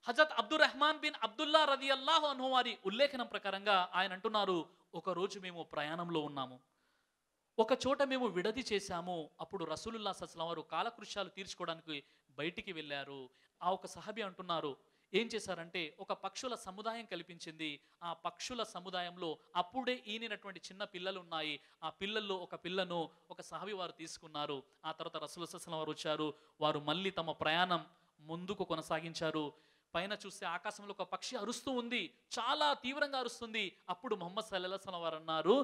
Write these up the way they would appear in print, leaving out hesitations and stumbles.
Hazrat Abdur Rahman bin Abdullah రదియల్లాహు అన్హు వారి ఉల్లేఖనం ప్రకారంగా ఆయన అంటున్నారు, ఒక రోజు మేము ప్రయాణంలో ఉన్నాము, ఒక చోట మేము విడది చేశాము. అప్పుడు రసూలుల్లాహ్ సల్లల్లాహు అలైహి వసల్లం వారు కాలకృత్యాలు తీర్చుకోవడానికి బయటికి వెళ్ళారు. ఆ ఒక సహాబీ అంటున్నారు, ఏం చేశారంటే ఒక పక్షుల సముదాయం కల్పించింది. ఆ పక్షుల సముదాయంలో అప్పుడే ఈనినటువంటి చిన్న పిల్లలు ఉన్నాయి. ఆ పిల్లల్లో ఒక పిల్లను ఒక సహాబీ వారు తీసుకున్నారు. ఆ తర్వాత రసూలుల్లాహి సల్లల్లాహు అలైహి వసల్లం వారు వచ్చారు. వారు మళ్ళీ తమ ప్రయాణం ముందుకు కొనసాగించారు. పైన చూస్తే ఆకాశంలో ఒక పక్షి అరుస్తూ ఉంది, చాలా తీవ్రంగా అరుస్తుంది. అప్పుడు ముహమ్మద్ సల్లల్లాహు అలైహి వసల్లం వారు అన్నారు,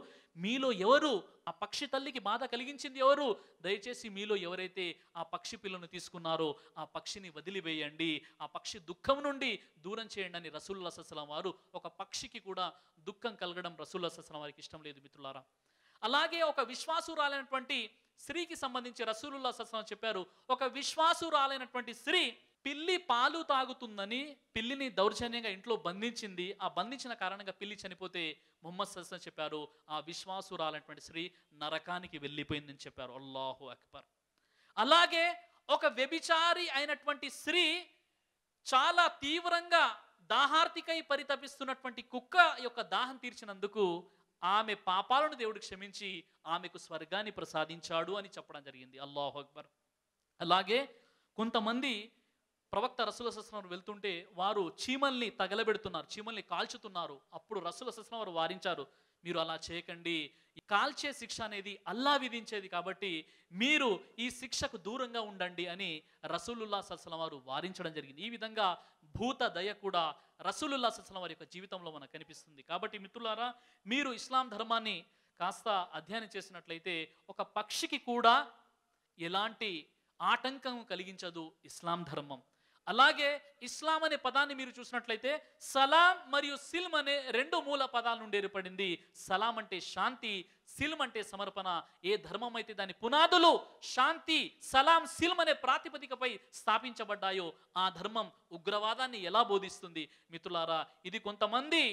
మీలో ఎవరు ఆ పక్షి తల్లికి బాధ కలిగించింది ఎవరు? దయచేసి మీలో ఎవరైతే ఆ పక్షి పిల్లను తీసుకున్నారో ఆ పక్షిని వదిలివేయండి, ఆ పక్షి దుఃఖం నుండి దూరం చేయండి అని రసూలుల్లాహి సల్లల్లాహు అలైహి వసల్లం వారు, ఒక పక్షికి కూడా దుఃఖం కలగడం రసూలుల్లాహి సల్లల్లాహు అలైహి వసల్లం వారికి ఇష్టం లేదు మిత్రులారా. అలాగే ఒక విశ్వాసురాలైనటువంటి స్త్రీకి సంబంధించి రసూలుల్లాహి సల్లల్లాహు అలైహి వసల్లం చెప్పారు, ఒక విశ్వాసురాలైనటువంటి స్త్రీ పిల్లి పాలు తాగుతుందని పిల్లిని దౌర్జన్యంగా ఇంట్లో బంధించింది. ఆ బంధించిన కారణంగా పిల్లి చనిపోతే ముహమ్మద్ సల్లల్లాహు అలైహి వసల్లం చెప్పారు, ఆ విశ్వాసురాలైనటువంటి స్త్రీ నరకానికి వెళ్ళిపోయిందని చెప్పారు. అల్లాహు అక్బర్. అలాగే ఒక వ్యభిచారి అయినటువంటి స్త్రీ చాలా తీవ్రంగా దాహార్తికై పరితపిస్తున్నటువంటి కుక్క యొక్క దాహం తీర్చినందుకు ఆమె పాపాలను దేవుడు క్షమించి ఆమెకు స్వర్గాన్ని ప్రసాదించాడు అని చెప్పడం జరిగింది. అల్లాహు అక్బర్. అలాగే కొంతమంది ప్రవక్త రసూలుల్లాహి సల్లల్లాహు అలైహి వసల్లం వెళ్తుంటే వారు చీమల్ని తగలబెడుతున్నారు, చీమల్ని కాల్చుతున్నారు. అప్పుడు రసూలుల్లాహి సల్లల్లాహు అలైహి వసల్లం వారు వారించారు, మీరు అలా చేయకండి, ఈ కాల్చే శిక్ష అనేది అల్లా విధించేది కాబట్టి మీరు ఈ శిక్షకు దూరంగా ఉండండి అని రసూలుల్లాహి సల్లల్లాహు అలైహి వసల్లం వారు వారించడం జరిగింది. ఈ విధంగా భూత దయ కూడా రసూలుల్లాహి సల్లల్లాహు అలైహి వసల్లం వారి యొక్క జీవితంలో మనకు కనిపిస్తుంది. కాబట్టి మిత్రులారా, మీరు ఇస్లాం ధర్మాన్ని కాస్త అధ్యయనం చేసినట్లయితే ఒక పక్షికి కూడా ఎలాంటి ఆటంకం కలిగించదు ఇస్లాం ధర్మం. అలాగే ఇస్లాం అనే పదాన్ని మీరు చూసినట్లయితే సలాం మరియు సిల్మ్ అనే రెండు మూల పదాల నుండి ఏర్పడింది. సలాం అంటే శాంతి, సిల్మ్ అంటే సమర్పణ. ఏ ధర్మం అయితే దాని పునాదులు శాంతి, సలాం, సిల్మ్ అనే ప్రాతిపదికపై స్థాపించబడ్డాయో ఆ ధర్మం ఉగ్రవాదాన్ని ఎలా బోధిస్తుంది? మిత్రులారా, ఇది కొంతమంది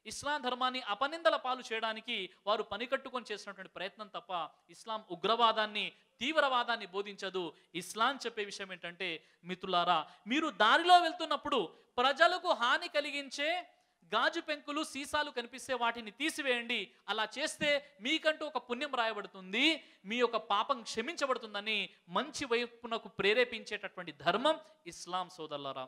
ఇస్లాం ధర్మాన్ని అపనిందల పాలు చేయడానికి వారు పనికట్టుకొని చేసినటువంటి ప్రయత్నం తప్ప ఇస్లాం ఉగ్రవాదాన్ని, తీవ్రవాదాన్ని బోధించదు. ఇస్లాం చెప్పే విషయం ఏంటంటే మిత్రులారా, మీరు దారిలో వెళ్తున్నప్పుడు ప్రజలకు హాని కలిగించే గాజు పెంకులు, సీసాలు కనిపిస్తే వాటిని తీసివేయండి. అలా చేస్తే మీకంటూ ఒక పుణ్యం రాయబడుతుంది, మీ యొక్క పాపం క్షమించబడుతుందని మంచి వైపునకు ప్రేరేపించేటటువంటి ధర్మం ఇస్లాం సోదరులారా.